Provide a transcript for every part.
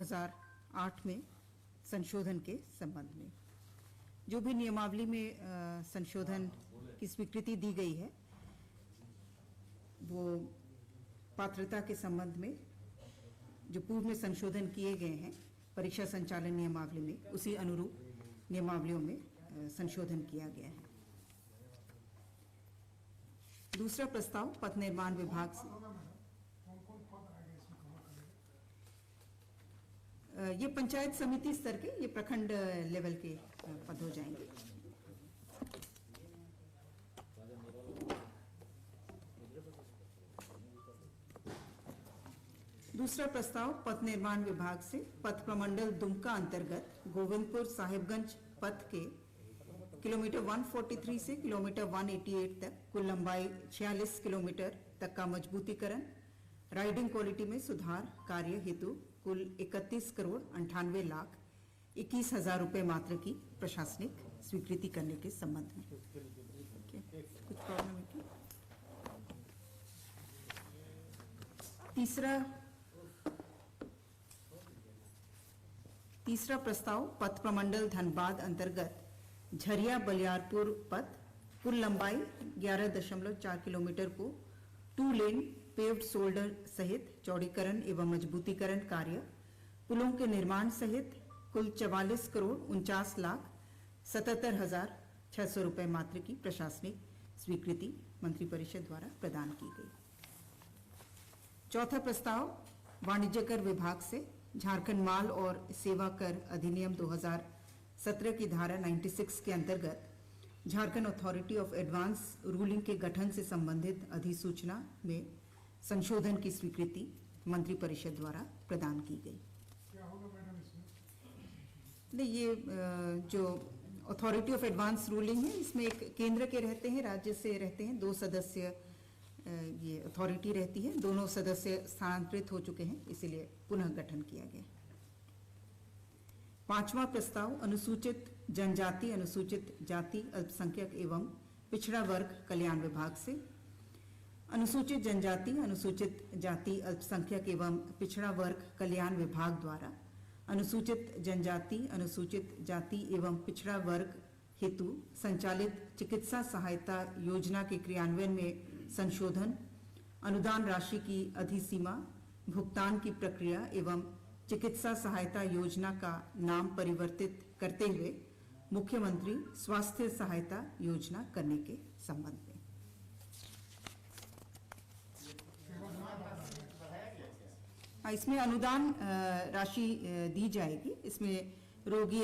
2008 में संशोधन के संबंध में। जो भी नियमावली में संशोधन की स्वीकृति दी गई है वो पात्रता के संबंध में जो पूर्व में संशोधन किए गए हैं परीक्षा संचालन नियमावली में, उसी अनुरूप नियमावलियों में संशोधन किया गया है। दूसरा प्रस्ताव पथ निर्माण विभाग से, ये पंचायत समिति स्तर के, ये प्रखंड लेवल के पद हो जाएंगे। दूसरा प्रस्ताव पथ निर्माण विभाग से पथ प्रमंडल दुमका अंतर्गत गोविंदपुर साहिबगंज पथ के किलोमीटर 143 से किलोमीटर 188 तक कुल लंबाई 46 किलोमीटर तक का मजबूतीकरण, राइडिंग क्वालिटी में सुधार कार्य हेतु कुल 31 करोड़ 98 लाख 21 हजार रुपए मात्र की प्रशासनिक स्वीकृति करने के संबंध में। कुछ प्रॉब्लम है क्या? तीसरा प्रस्ताव पथ प्रमंडल धनबाद अंतर्गत झरिया बलियारपुर पथ कुल लंबाई 11.4 किलोमीटर को 2 लेन पेव्ड शोल्डर सहित चौड़ीकरण एवं मजबूतीकरण कार्य, पुलों के निर्माण सहित कुल 44 करोड़ 49 लाख 77 हजार 600 रुपए मात्र की प्रशासनिक स्वीकृति मंत्रिपरिषद द्वारा प्रदान की गई। चौथा प्रस्ताव वाणिज्य कर विभाग से झारखंड माल और सेवा कर अधिनियम 2017 की धारा 96 के अंतर्गत Jharkhand authority of advance ruling के गठन से संबंधित अधिसूचना में संशोधन की स्वीकृति मंत्रिपरिषद द्वारा प्रदान की गई। क्या होगा मैडम इसमें? नहीं, ये जो अथॉरिटी ऑफ एडवांस रूलिंग है इसमें एक केंद्र के रहते हैं, राज्य से रहते हैं, 2 सदस्य ये अथॉरिटी रहती है, दोनों सदस्य स्थानांतरित हो चुके हैं, इसीलिए पुनः गठन किया गया। पांचवा प्रस्ताव अनुसूचित जनजाति, अनुसूचित जाति, अल्पसंख्यक एवं पिछड़ा वर्ग कल्याण विभाग से अनुसूचित जनजाति, अनुसूचित जाति, अल्पसंख्यक एवं पिछड़ा वर्ग कल्याण विभाग द्वारा अनुसूचित जनजाति, अनुसूचित जाति एवं पिछड़ा वर्ग हेतु संचालित चिकित्सा सहायता योजना के क्रियान्वयन में संशोधन, अनुदान राशि की अधिसीमा, भुगतान की प्रक्रिया एवं चिकित्सा सहायता योजना का नाम परिवर्तित करते हुए मुख्यमंत्री स्वास्थ्य सहायता योजना करने के संबंध में। इसमें अनुदान राशि दी जाएगी। इसमें रोगी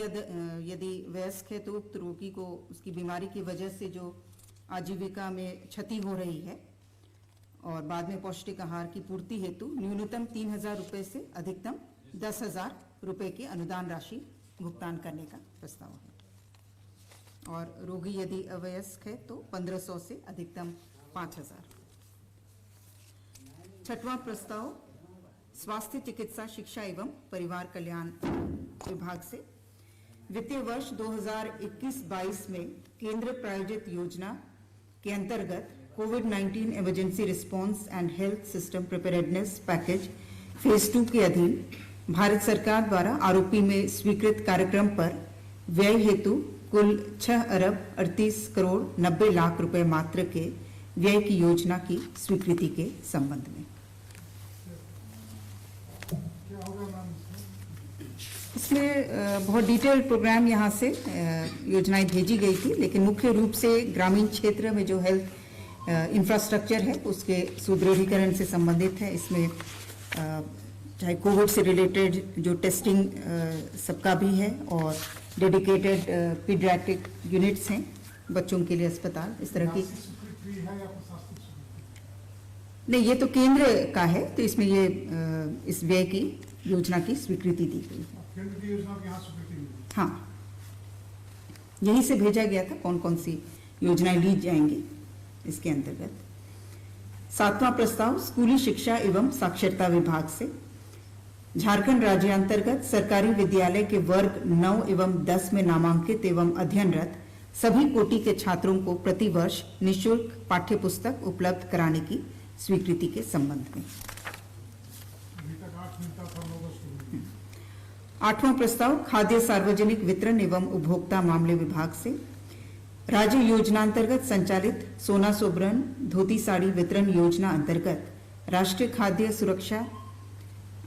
यदि वयस्क है तो उक्त रोगी को उसकी बीमारी की वजह से जो आजीविका में क्षति हो रही है और बाद में पौष्टिक आहार की पूर्ति हेतु न्यूनतम 3,000 रुपए से अधिकतम 10,000 रुपए की अनुदान राशि भुगतान करने का प्रस्ताव है और रोगी यदि अवयस्क है तो 1,500 से अधिकतम 5,000। छठवां प्रस्ताव स्वास्थ्य चिकित्सा शिक्षा एवं परिवार कल्याण विभाग से वित्तीय वर्ष 2021-22 में केंद्र प्रायोजित योजना के अंतर्गत कोविड-19 emergency response and health system preparedness package phase 2 के अधीन भारत सरकार द्वारा आरोपी में स्वीकृत कार्यक्रम पर व्यय हेतु कुल 6 अरब 38 करोड़ 90 लाख रुपए मात्र के व्यय की योजना की स्वीकृति के संबंध में। इसमें बहुत डिटेल प्रोग्राम यहाँ से योजनाएं भेजी गई थी, लेकिन मुख्य रूप से ग्रामीण क्षेत्र में जो हेल्थ इंफ्रास्ट्रक्चर है उसके सुदृढ़ीकरण से संबंधित है। इसमें चाहे कोविड से रिलेटेड जो टेस्टिंग सबका भी है और डेडिकेटेड पीडियाट्रिक यूनिट्स हैं बच्चों के लिए अस्पताल, इस तरह की। नहीं, ये तो केंद्र का है, तो इसमें ये इस व्यय की योजना की स्वीकृति दी गई है। केंद्र की योजना की यहाँ स्वीकृति मिली। हाँ, यहीं से भेजा गया था कौन कौन सी योजनाएं ली जाएंगी इसके अंतर्गत। सातवां प्रस्ताव स्कूली शिक्षा एवं साक्षरता विभाग से झारखंड राज्य अंतर्गत सरकारी विद्यालय के वर्ग 9 एवं 10 में नामांकित एवं अध्ययनरत सभी कोटि के छात्रों को प्रति वर्ष निःशुल्क पाठ्य पुस्तक उपलब्ध कराने की स्वीकृति के संबंध में। 8वां प्रस्ताव खाद्य सार्वजनिक वितरण एवं उपभोक्ता मामले विभाग से राज्य योजनांतर्गत संचालित सोना सोबरन धोती साड़ी वितरण योजना अंतर्गत राष्ट्रीय खाद्य सुरक्षा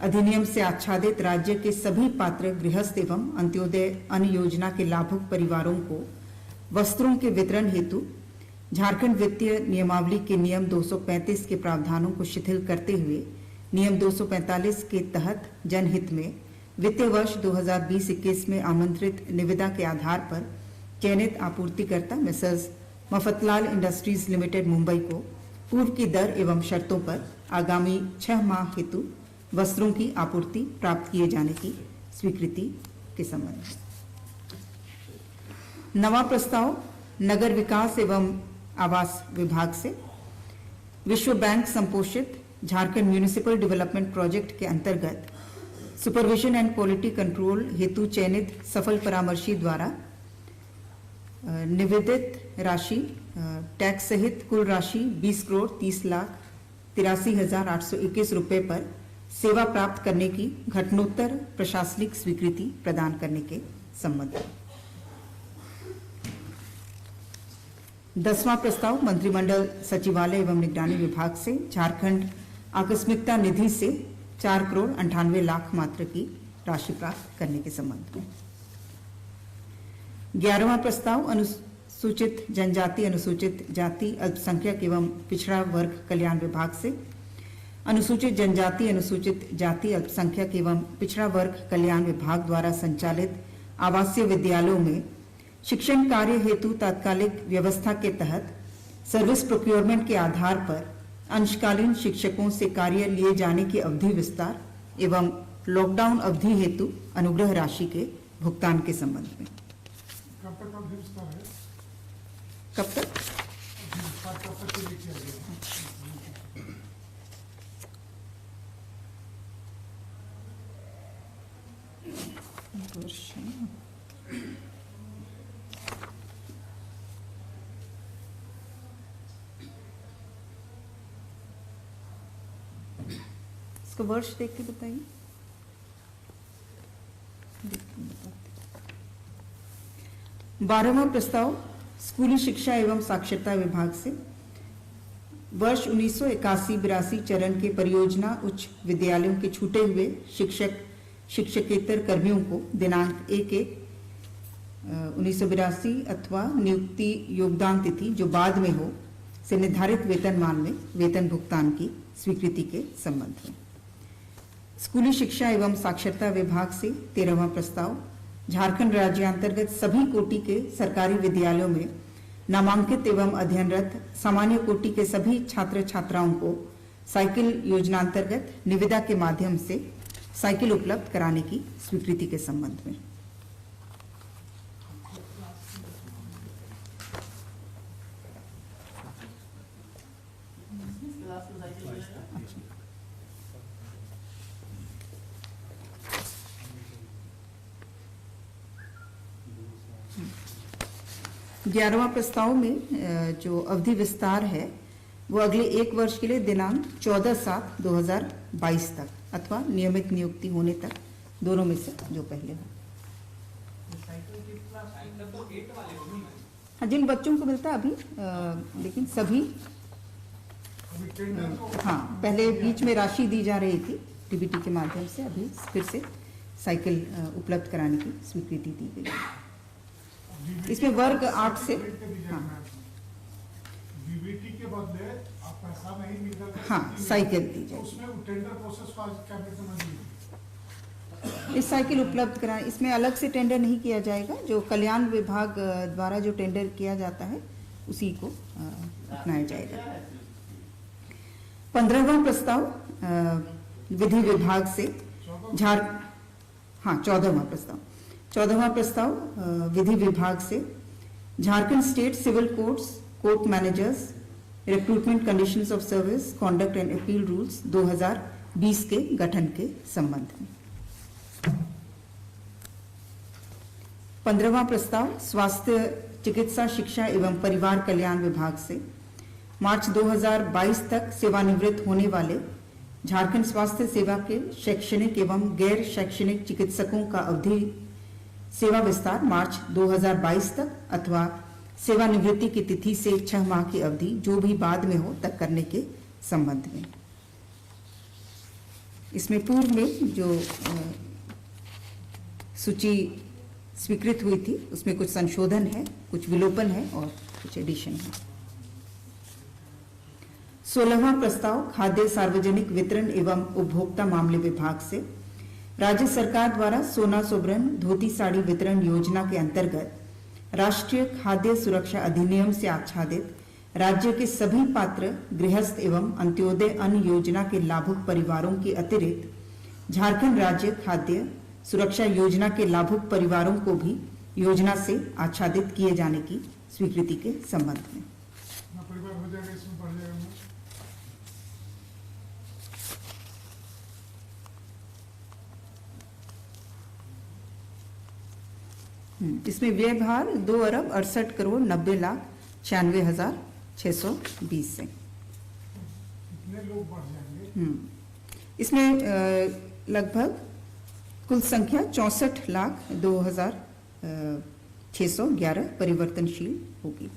अधिनियम से आच्छादित राज्य के सभी पात्र गृहस्थ एवं अंत्योदय अन्न योजना के लाभुक परिवारों को वस्त्रों के वितरण हेतु झारखंड वित्तीय नियमावली के नियम 235 के प्रावधानों को शिथिल करते हुए नियम 245 के तहत जनहित में वित्तीय वर्ष 2020-21 में आमंत्रित निविदा के आधार पर चयनित आपूर्तिकर्ता Mrs Mafatlal industries limited Mumbai को पूर्व की दर एवं शर्तों पर आगामी 6 माह हेतु वस्त्रों की आपूर्ति प्राप्त किए जाने की स्वीकृति के संबंध में। 9वां प्रस्ताव नगर विकास एवं आवास विभाग से विश्व बैंक संपोषित झारखंड म्यूनिसिपल डेवलपमेंट प्रोजेक्ट के अंतर्गत सुपरविजन एंड क्वालिटी कंट्रोल हेतु चयनित सफल परामर्शी द्वारा निवेदित राशि टैक्स सहित कुल राशि 20,30,83,821 रुपए पर सेवा प्राप्त करने की घटनोत्तर प्रशासनिक स्वीकृति प्रदान करने के संबंध में। 10वां प्रस्ताव मंत्रिमंडल सचिवालय एवं निगरानी विभाग से झारखंड आकस्मिकता निधि से 4,98,00,000 मात्र की राशि प्राप्त करने के संबंध में। 11वां प्रस्ताव अनुसूचित जनजाति अनुसूचित जाति अल्पसंख्यक एवं पिछड़ा वर्ग कल्याण विभाग से अनुसूचित जनजाति अनुसूचित जाति अल्पसंख्यक एवं पिछड़ा वर्ग कल्याण विभाग द्वारा संचालित आवासीय विद्यालयों में शिक्षण कार्य हेतु तात्कालिक व्यवस्था के तहत सर्विस प्रोक्योरमेंट के आधार पर अंशकालीन शिक्षकों से कार्य लिए जाने की अवधि विस्तार एवं लॉकडाउन अवधि हेतु अनुग्रह राशि के भुगतान के संबंध में। कब तक अवधि विस्तार है? कब तक? अवधि विस्तार कब तक के लिए किया गया? इसको वर्ष देख के बताइए। 12वां प्रस्ताव स्कूली शिक्षा एवं साक्षरता विभाग से वर्ष 1981-82 चरण के परियोजना उच्च विद्यालयों के छूटे हुए शिक्षक शिक्षकेतर कर्मियों को दिनांक 1/1/1982 अथवा नियुक्ति योगदान तिथि जो बाद में हो से निर्धारित वेतनमान में वेतन भुगतान की स्वीकृति के संबंध में। स्कूली शिक्षा एवं साक्षरता विभाग से 13वां प्रस्ताव झारखंड राज्यांतर्गत सभी कोटि के सरकारी विद्यालयों में नामांकित एवं अध्ययनरत सामान्य कोटि के सभी छात्र छात्राओं को साइकिल योजनांतर्गत निविदा के माध्यम से साइकिल उपलब्ध कराने की स्वीकृति के संबंध में। ग्यारहवां प्रस्ताव में जो अवधि विस्तार है वो अगले 1 वर्ष के लिए दिनांक 14/7/2022 तक अथवा नियमित नियुक्ति होने तक, दोनों में से जो पहले हो। हाँ, जिन बच्चों को मिलता है अभी लेकिन सभी हाँ पहले बीच में राशि दी जा रही थी डीबीटी के माध्यम से, अभी फिर से साइकिल उपलब्ध कराने की स्वीकृति दी गई है। इसमें वर्ग 8 से डीबीटी के बदले आप पैसा नहीं मिलता, हाँ साइकिल दी जाए, उसमें टेंडर प्रोसेस कैबिनेट में मंजूरी। इस साइकिल उपलब्ध कराने इसमें अलग से टेंडर नहीं किया जाएगा, जो कल्याण विभाग द्वारा जो टेंडर किया जाता है उसी को अपनाया जाएगा। 15वां प्रस्ताव विधि विभाग से 14वां प्रस्ताव विधि विभाग से Jharkhand state civil courts court managers recruitment conditions of service conduct and appeal rules 2020 के गठन के संबंध में। 15वां प्रस्ताव स्वास्थ्य चिकित्सा शिक्षा एवं परिवार कल्याण विभाग से मार्च 2022 तक सेवानिवृत्त होने वाले झारखंड स्वास्थ्य सेवा के शैक्षणिक एवं गैर शैक्षणिक चिकित्सकों का अवधि सेवा विस्तार मार्च 2022 तक अथवा सेवानिवृत्ति की तिथि से 6 माह की अवधि जो भी बाद में हो तक करने के संबंध में। इसमें पूर्व में जो सूची स्वीकृत हुई थी उसमें कुछ संशोधन है, कुछ विलोपन है और कुछ एडिशन है। 16वां प्रस्ताव खाद्य सार्वजनिक वितरण एवं उपभोक्ता मामले विभाग से राज्य सरकार द्वारा सोना सुब्रन धोती साड़ी वितरण योजना के अंतर्गत राष्ट्रीय खाद्य सुरक्षा अधिनियम से आच्छादित राज्य के सभी पात्र गृहस्थ एवं अंत्योदय अन्न योजना के लाभुक परिवारों के अतिरिक्त झारखंड राज्य खाद्य सुरक्षा योजना के लाभुक परिवारों को भी योजना से आच्छादित किए जाने की स्वीकृति के संबंध में। परिवार हो जाएगा, इसमें बढ़ जाएगा। इसमें व्यय भार 2,68,90,96,620 से। कितने लोग बढ़ जाएंगे? इसमें लगभग कुल संख्या 64,02,611 परिवर्तनशील होगी।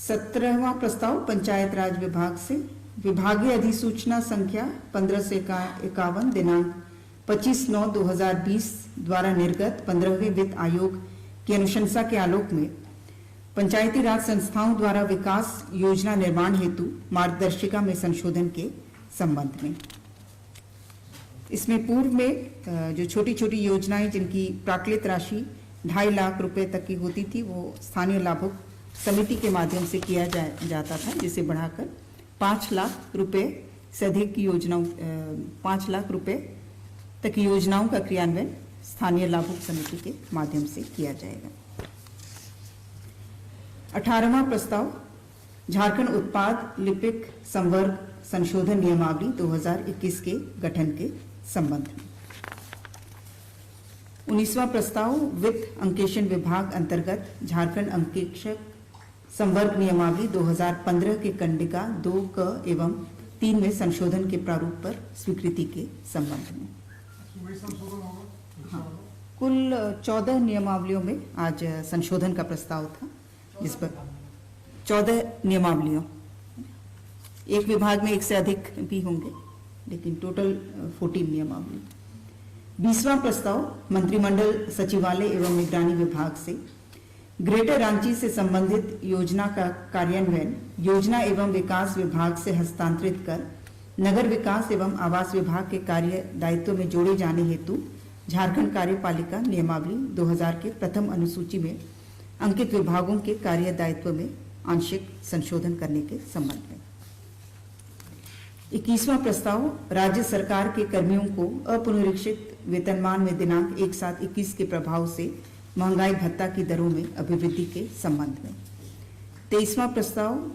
17वां प्रस्ताव पंचायत राज विभाग से विभागीय अधिसूचना संख्या 1551 दिनांक 25/9/2020 द्वारा निर्गत 15वें वित्त आयोग की अनुशंसा के आलोक में पंचायती राज संस्थाओं द्वारा विकास योजना निर्माण हेतु मार्गदर्शिका में संशोधन के संबंध में। इसमें पूर्व में जो छोटी छोटी योजनाएं जिनकी प्राक्कलित राशि 2.5 लाख रुपए तक की होती थी वो स्थानीय लाभुक समिति के माध्यम से किया जाता था, जिसे बढ़ाकर 5 लाख रुपए से अधिक की योजनाओं 5 लाख रुपए तक की योजनाओं का क्रियान्वयन स्थानीय लाभुक समिति के माध्यम से किया जाएगा। 18वां प्रस्ताव झारखंड उत्पाद लिपिक संवर्ग संशोधन नियमावली 2021 के गठन के संबंध में। 19वां प्रस्ताव वित्त अंकेक्षण विभाग अंतर्गत झारखंड अंकेक्षक संवर्ग नियमावली 2015 के कंडिका 2 क एवं 3 में संशोधन के प्रारूप पर स्वीकृति के संबंध में। वही संशोधन होगा। हाँ, कुल 14 नियमावलियों में आज संशोधन का प्रस्ताव था, जिस पर 14 नियमावलियों, एक विभाग में एक से अधिक भी होंगे, लेकिन टोटल 14 नियमावली। 20वां प्रस्ताव मंत्रिमंडल सचिवालय एवं निगरानी विभाग से ग्रेटर रांची से संबंधित योजना का कार्यान्वयन योजना एवं विकास विभाग से हस्तांतरित कर नगर विकास एवं आवास विभाग के कार्य दायित्व में जोड़े जाने हेतु झारखंड कार्यपालिका नियमावली 2000 के प्रथम अनुसूची में अंकित विभागों के कार्य दायित्व में आंशिक संशोधन करने के संबंध में। 21वां प्रस्ताव राज्य सरकार के कर्मियों को अपुनरीक्षित वेतनमान में दिनांक 1/7/21 के प्रभाव से महंगाई भत्ता की दरों में अभिवृद्धि के संबंध में। 23वां प्रस्ताव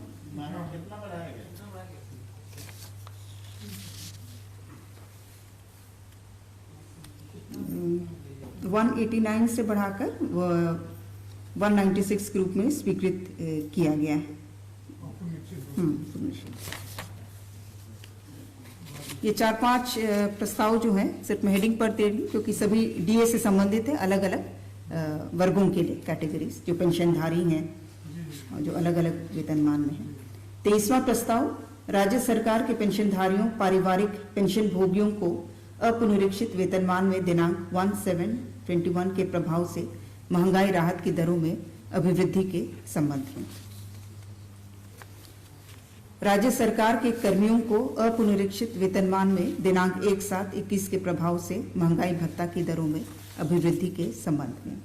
189 से बढ़ाकर 196 के रूप में स्वीकृत किया गया है। ये 4-5 प्रस्ताव जो हैं सिर्फ मैं हेडिंग पर दे रही हूँ क्योंकि सभी डीए से संबंधित है, अलग अलग वर्गों के लिए कैटेगरीज जो पेंशनधारी हैं और जो अलग अलग वेतनमान में हैं। 23वां प्रस्ताव राज्य सरकार के पेंशनधारियों पारिवारिक पेंशन भोगियों को अपुनरीक्षित वेतनमान में दिनांक 1/7/21 के प्रभाव से महंगाई राहत की दरों में अभिवृद्धि के संबंध में। राज्य सरकार के कर्मियों को अपुनरीक्षित वेतनमान में दिनांक 1/7/21 के प्रभाव से महंगाई भत्ता की दरों में अभिवृद्धि के संबंध में।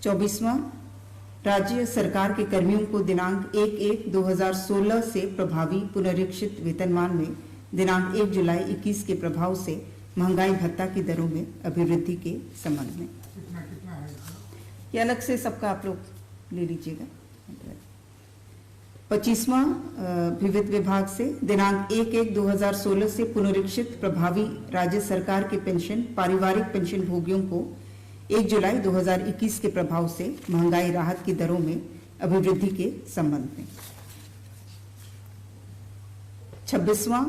24वां राज्य सरकार के कर्मियों को दिनांक 1/1/2016 से प्रभावी पुनरीक्षित वेतनमान में दिनांक 1 जुलाई 21 के प्रभाव से महंगाई भत्ता की दरों में अभिवृद्धि के संबंध में। कितना है? ये अलग से सबका आप लोग ले लीजिएगा। 25वां वित्त विभाग से दिनांक 1/1/2016 से पुनरीक्षित प्रभावी राज्य सरकार के पेंशन पारिवारिक पेंशन भोगियों को 1 जुलाई 2021 के प्रभाव से महंगाई राहत की दरों में अभिवृद्धि के संबंध में। 26वां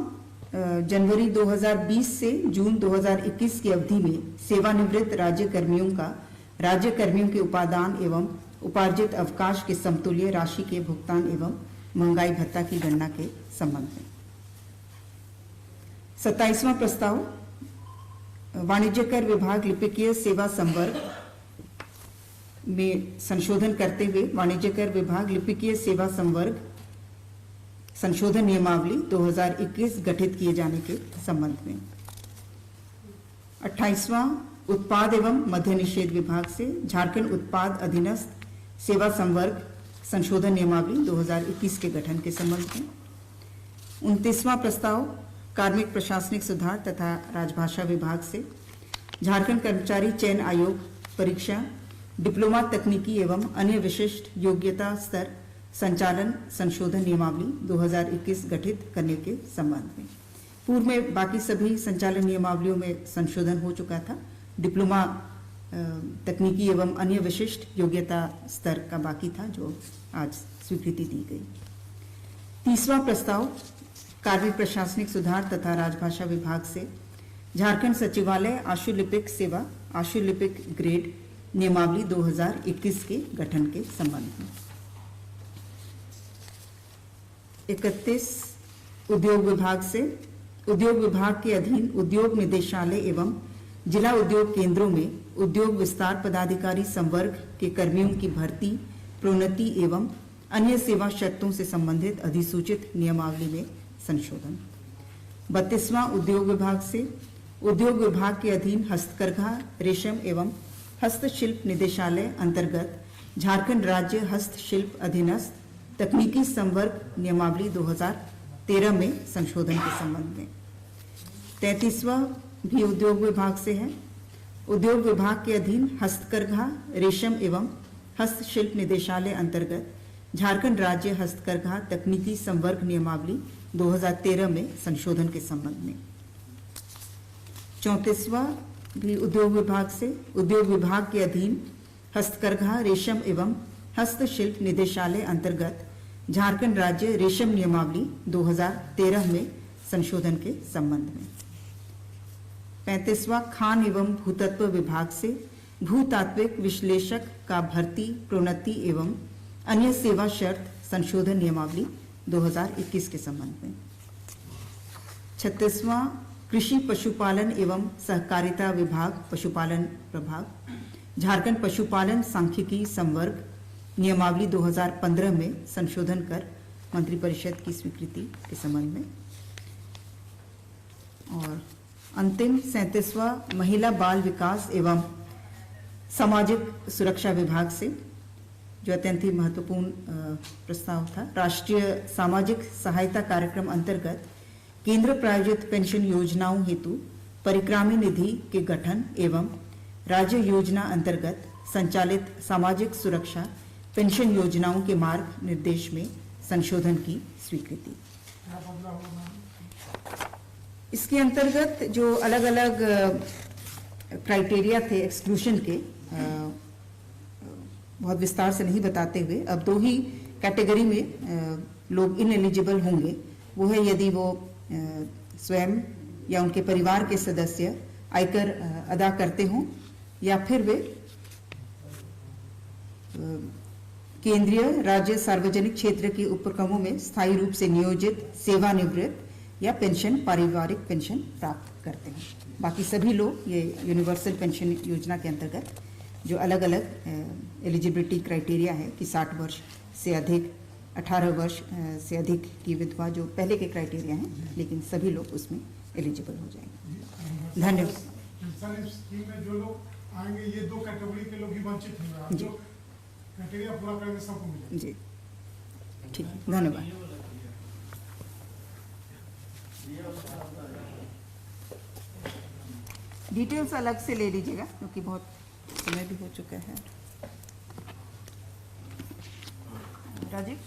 जनवरी 2020 से जून 2021 की अवधि में सेवानिवृत्त राज्य कर्मियों का राज्य कर्मियों के उपादान एवं उपार्जित अवकाश के समतुल्य राशि के भुगतान एवं महंगाई भत्ता की गणना के संबंध में। 27वां प्रस्ताव वाणिज्य कर विभाग लिपिकीय सेवा संवर्ग में संशोधन करते हुए वाणिज्य कर विभाग लिपिकीय सेवा संवर्ग संशोधन नियमावली 2021 गठित किए जाने के संबंध में। 28वां उत्पाद एवं मद्य निषेध विभाग से झारखंड उत्पाद अधीनस्थ सेवा संवर्ग संशोधन नियमावली 2021 के गठन के संबंध में। 29वां प्रस्ताव कार्मिक प्रशासनिक सुधार तथा राजभाषा विभाग से झारखंड कर्मचारी चयन आयोग परीक्षा डिप्लोमा तकनीकी एवं अन्य विशिष्ट योग्यता स्तर संचालन संशोधन नियमावली 2021 गठित करने के संबंध में। पूर्व में बाकी सभी संचालन नियमावलियों में संशोधन हो चुका था, डिप्लोमा तकनीकी एवं अन्य विशिष्ट योग्यता स्तर का बाकी था जो आज स्वीकृति दी गई। 30वां प्रस्ताव कार्मिक प्रशासनिक सुधार तथा राजभाषा विभाग से झारखंड सचिवालय आशुलिपिक सेवा आशुलिपिक ग्रेड नियमावली 2021 के गठन के संबंध में। 31 उद्योग विभाग से उद्योग विभाग के अधीन उद्योग निदेशालय एवं जिला उद्योग केंद्रों में उद्योग विस्तार पदाधिकारी संवर्ग के कर्मियों की भर्ती प्रोन्नति एवं अन्य सेवा शर्तों से संबंधित अधिसूचित नियमावली में संशोधन। 32वां उद्योग विभाग से उद्योग विभाग के अधीन हस्तकरघा रेशम एवं हस्तशिल्प निदेशालय अंतर्गत झारखंड राज्य हस्तशिल्प अधीनस्थ तकनीकी संवर्ग नियमावली 2013 में संशोधन के संबंध में। 33वां भी उद्योग विभाग से है। उद्योग विभाग के अधीन हस्तकरघा रेशम एवं हस्तशिल्प निदेशालय अंतर्गत झारखंड राज्य हस्तकरघा तकनीकी संवर्ग नियमावली 2013 में संशोधन के संबंध में। 34वां भी उद्योग विभाग से उद्योग विभाग के अधीन हस्तकरघा रेशम एवं हस्तशिल्प निदेशालय अंतर्गत झारखंड राज्य रेशम नियमावली 2013 में संशोधन के संबंध में। 35वां खान एवं भूतत्व विभाग से भूतात्विक विश्लेषक का भर्ती प्रोन्नति एवं अन्य सेवा शर्त संशोधन नियमावली 2021 के संबंध में। 36वां कृषि पशुपालन एवं सहकारिता विभाग पशुपालन प्रभाग झारखंड पशुपालन सांख्यिकी संवर्ग नियमावली 2015 में संशोधन कर मंत्रिपरिषद की स्वीकृति के संबंध में। और अंतिम 37वां महिला बाल विकास एवं सामाजिक सुरक्षा विभाग से जो अत्यंत ही महत्वपूर्ण प्रस्ताव था, राष्ट्रीय सामाजिक सहायता कार्यक्रम अंतर्गत केंद्र प्रायोजित पेंशन योजनाओं हेतु परिक्रामी निधि के गठन एवं राज्य योजना अंतर्गत संचालित सामाजिक सुरक्षा पेंशन योजनाओं के मार्ग निर्देश में संशोधन की स्वीकृति। इसके अंतर्गत जो अलग अलग क्राइटेरिया थे एक्सक्लूशन के, बहुत विस्तार से नहीं बताते हुए अब दो ही कैटेगरी में लोग इनएलिजिबल होंगे। वो है यदि वो स्वयं या उनके परिवार के सदस्य आयकर अदा करते हों या फिर वे केंद्रीय राज्य सार्वजनिक क्षेत्र के उपक्रमों में स्थायी रूप से नियोजित सेवानिवृत्त या पेंशन पारिवारिक पेंशन प्राप्त करते हैं। बाकी सभी लोग ये यूनिवर्सल पेंशन योजना के अंतर्गत जो अलग अलग एलिजिबिलिटी क्राइटेरिया है कि 60 वर्ष से अधिक 18 वर्ष से अधिक की विधवा जो पहले के क्राइटेरिया हैं, लेकिन सभी लोग उसमें एलिजिबल हो जाएंगे। धन्यवाद। स्कीम में जो लोग आएंगे ये दो कैटेगरी के लोग ही वंचित होंगे, जो क्राइटेरिया पूरा करेंगे सबको मिलेगा। जी ठीक है, धन्यवाद। डिटेल्स अलग से ले लीजिएगा क्योंकि बहुत समय भी हो चुका है। राजीव।